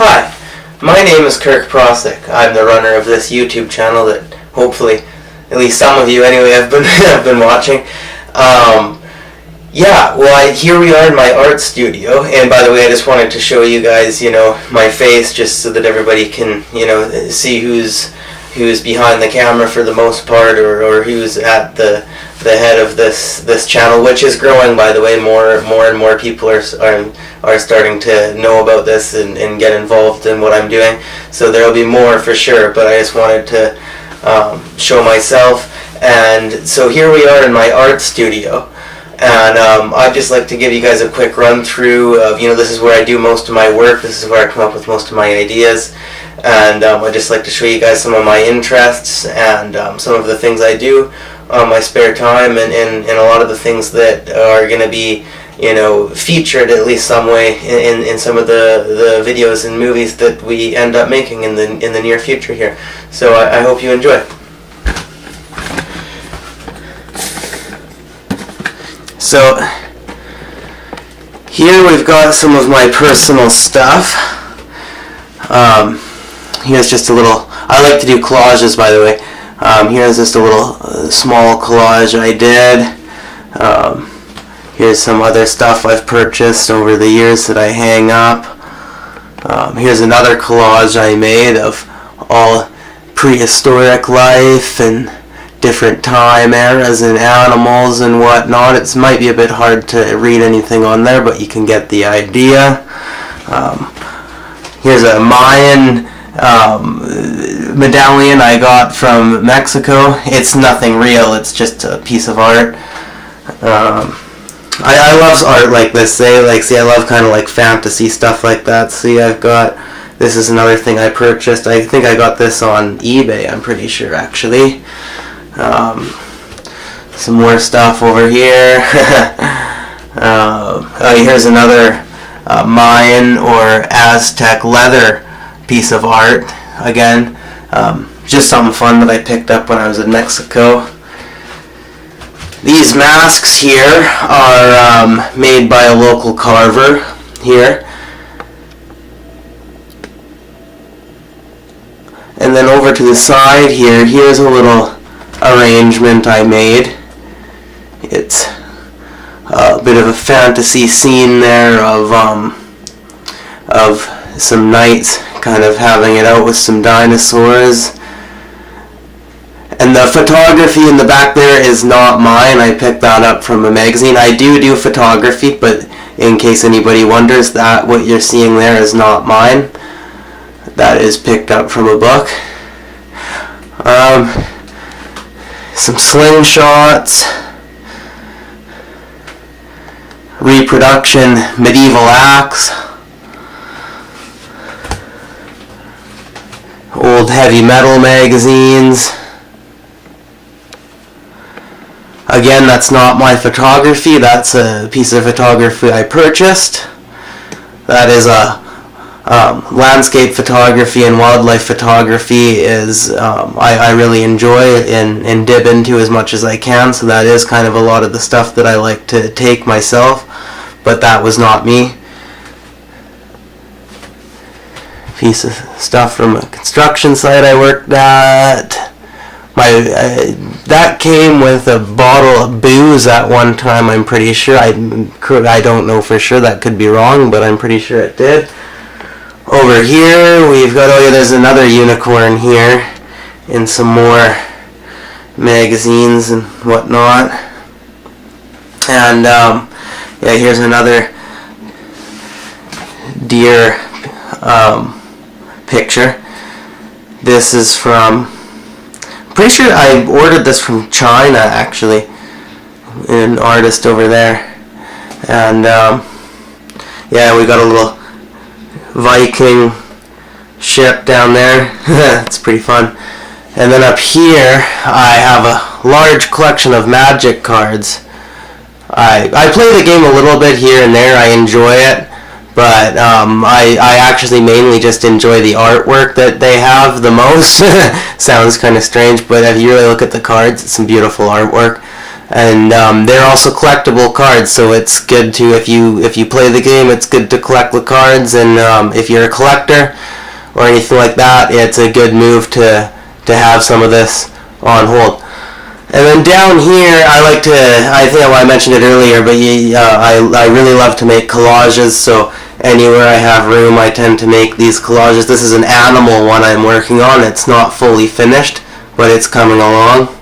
Hi, my name is Kirk Prosick. I'm the runner of this YouTube channel that hopefully, at least some of you anyway, have been watching. Here we are in my art studio, and by the way, I just wanted to show you guys, my face, just so that everybody can, see who's behind the camera for the most part, or who's at the head of this channel, which is growing, by the way. More and more people are starting to know about this and get involved in what I'm doing. So there'll be more for sure, but I just wanted to show myself. And so here we are in my art studio. And I'd just like to give you guys a quick run through of, this is where I do most of my work, this is where I come up with most of my ideas, and I'd just like to show you guys some of my interests and some of the things I do on my spare time, and a lot of the things that are going to be, featured at least some way in some of the videos and movies that we end up making in the near future here. So I hope you enjoy. So here we've got some of my personal stuff. Here's just a little, I like to do collages, by the way. Here's just a little small collage I did. Here's some other stuff I've purchased over the years that I hang up. Here's another collage I made of all prehistoric life and different time eras and animals and whatnot. It might be a bit hard to read anything on there, but you can get the idea. Here's a Mayan medallion I got from Mexico. It's nothing real, it's just a piece of art. I love art like this. See, I love kind of like fantasy stuff like that. See, this is another thing I purchased. I think I got this on eBay, I'm pretty sure, actually. Some more stuff over here. Here's another Mayan or Aztec leather piece of art. Again, just something fun that I picked up when I was in Mexico. These masks here are made by a local carver here. And then over to the side here, here's a little arrangement I made. It's a bit of a fantasy scene there of some knights kind of having it out with some dinosaurs. And the photography in the back there is not mine. I picked that up from a magazine. I do photography, but in case anybody wonders, that what you're seeing there is not mine. That is picked up from a book. Some slingshots, reproduction medieval axe, old heavy metal magazines. Again, that's not my photography, that's a piece of photography I purchased. That is a landscape photography and wildlife photography is I really enjoy and dip into as much as I can, so that is kind of a lot of the stuff that I like to take myself, but that was not me. Piece of stuff from a construction site I worked at. That came with a bottle of booze at one time, I'm pretty sure. I don't know for sure, that could be wrong, but I'm pretty sure it did. Over here we've got, there's another unicorn here and some more magazines and whatnot. And here's another deer picture. This is from, I'm pretty sure I ordered this from China, actually, an artist over there. And we got a little Viking ship down there. It's pretty fun. And then up here I have a large collection of Magic cards. I play the game a little bit here and there. I enjoy it, but I actually mainly just enjoy the artwork that they have the most. Sounds kind of strange, but if you really look at the cards, it's some beautiful artwork. and they're also collectible cards. So it's good to, if you play the game, it's good to collect the cards. And if you're a collector or anything like that, it's a good move to have some of this on hold. And then down here, I think I mentioned it earlier, but I really love to make collages. So anywhere I have room, I tend to make these collages. This is an animal one I'm working on. It's not fully finished, but it's coming along.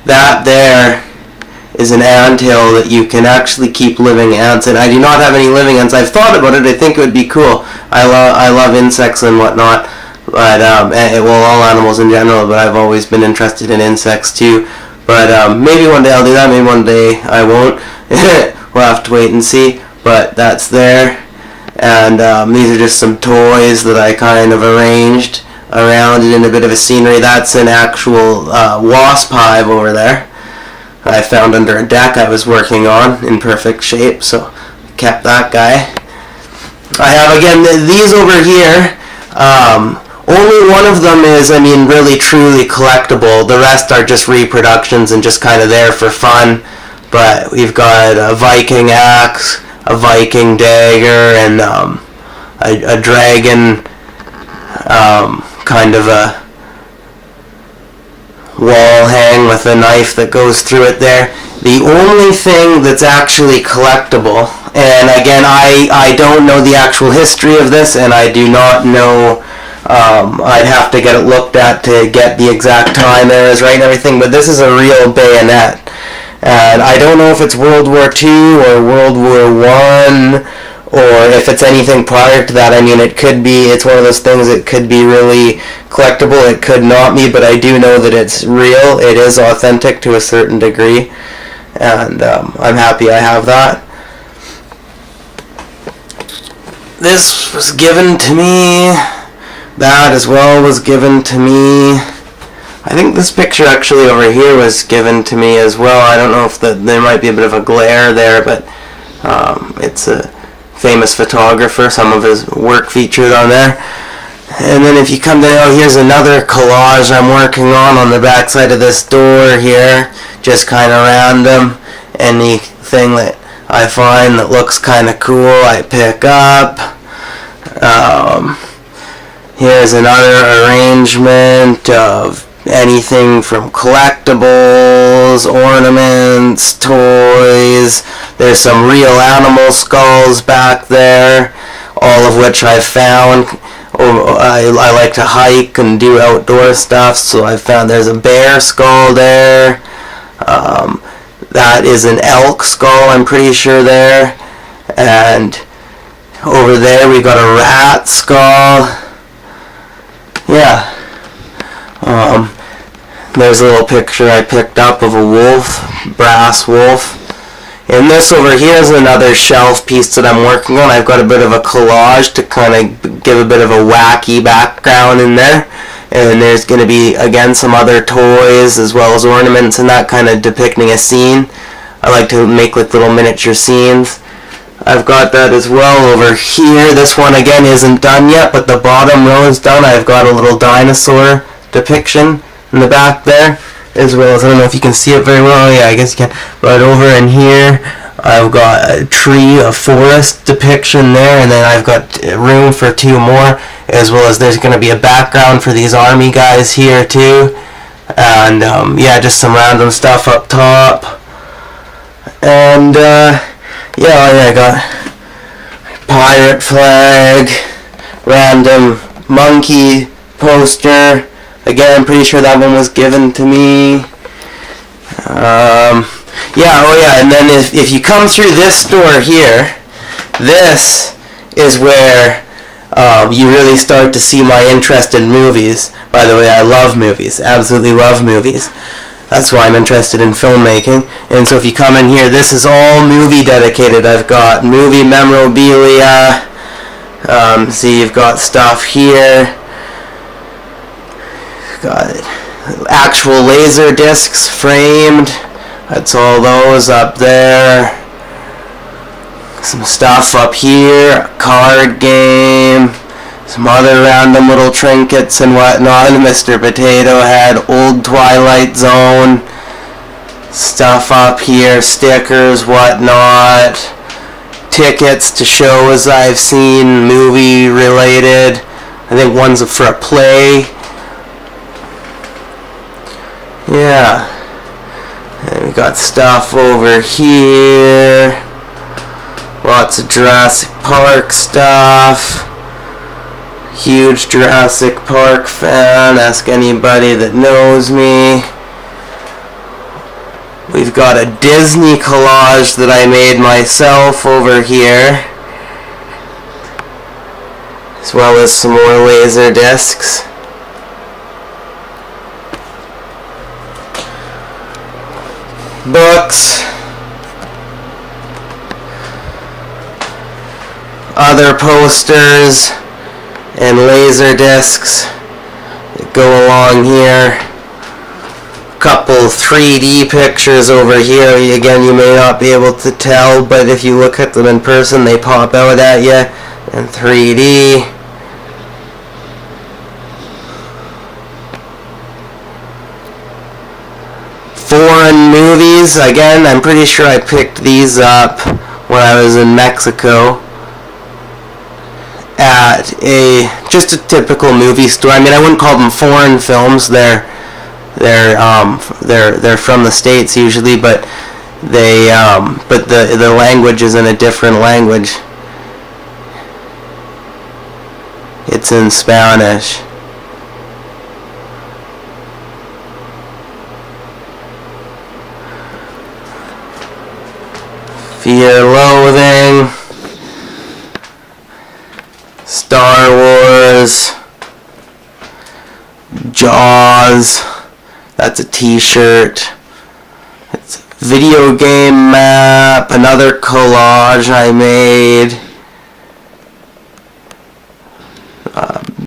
That there is an anthill that you can actually keep living ants in. I do not have any living ants. I've thought about it. I think it would be cool. I love insects and whatnot, but well, all animals in general, but I've always been interested in insects too. But maybe one day I'll do that, maybe one day I won't. We'll have to wait and see. But that's there. And these are just some toys that I kind of arranged around it in a bit of a scenery. That's an actual wasp hive over there I found under a deck I was working on in perfect shape, so kept that guy. I have, again, these over here. Only one of them is, really truly collectible. The rest are just reproductions and just kind of there for fun. But we've got a Viking axe, a Viking dagger, and a dragon, kind of a wall hang with a knife that goes through it there. The only thing that's actually collectible, and again, I don't know the actual history of this, and I do not know, I'd have to get it looked at to get the exact time eras right and everything, but this is a real bayonet. And I don't know if it's World War II or World War I, or if it's anything prior to that. It could be, it's one of those things that could be really collectible, it could not be, but I do know that it's real, it is authentic to a certain degree, and I'm happy I have that. This was given to me, that as well was given to me. I think this picture actually over here was given to me as well. I don't know if there might be a bit of a glare there, but it's a famous photographer, some of his work featured on there. And then if you come down, here's another collage I'm working on the back side of this door here. Just kind of random. Anything that I find that looks kind of cool, I pick up. Here's another arrangement of anything from collectibles, ornaments, toys. There's some real animal skulls back there, all of which I've found. I like to hike and do outdoor stuff, so I found there's a bear skull there. That is an elk skull, I'm pretty sure there. And over there we got a rat skull. Yeah. There's a little picture I picked up of a wolf, brass wolf. And this over here is another shelf piece that I'm working on. I've got a bit of a collage to kind of give a bit of a wacky background in there. And there's going to be, again, some other toys as well as ornaments and that, kind of depicting a scene. I like to make like little miniature scenes. I've got that as well over here. This one again isn't done yet, but the bottom row is done. I've got a little dinosaur depiction in the back there, as well as, I don't know if you can see it very well. Yeah, I guess you can. But over in here, I've got a tree, a forest depiction there, and then I've got room for two more, as well as there's going to be a background for these army guys here too. And yeah, just some random stuff up top. And yeah, I got pirate flag, random monkey poster. Again, I'm pretty sure that one was given to me. Yeah, oh yeah, and then if you come through this door here, this is where you really start to see my interest in movies. By the way, I love movies, absolutely love movies. That's why I'm interested in filmmaking. And so if you come in here, this is all movie dedicated. I've got movie memorabilia. See, you've got stuff here. Got actual laser discs framed. That's all those up there. Some stuff up here. A card game. some other random little trinkets and whatnot. Mr. Potato had old Twilight Zone stuff up here, stickers, whatnot, tickets to shows I've seen, movie related. I think one's for a play. Yeah. And we got stuff over here. Lots of Jurassic Park stuff. Huge Jurassic Park fan. Ask anybody that knows me. We've got a Disney collage that I made myself over here, as well as some more laser discs. Books. Other posters and laser discs that go along here. Couple 3D pictures over here. Again, you may not be able to tell, but if you look at them in person, they pop out at you in 3D. Foreign movies. Again, I'm pretty sure I picked these up when I was in Mexico at just a typical movie store. I mean, I wouldn't call them foreign films. They're from the States usually, but the language is in a different language. It's in Spanish. Fear, Loathing, Star Wars, Jaws. That's a t-shirt. It's a video game map, another collage I made.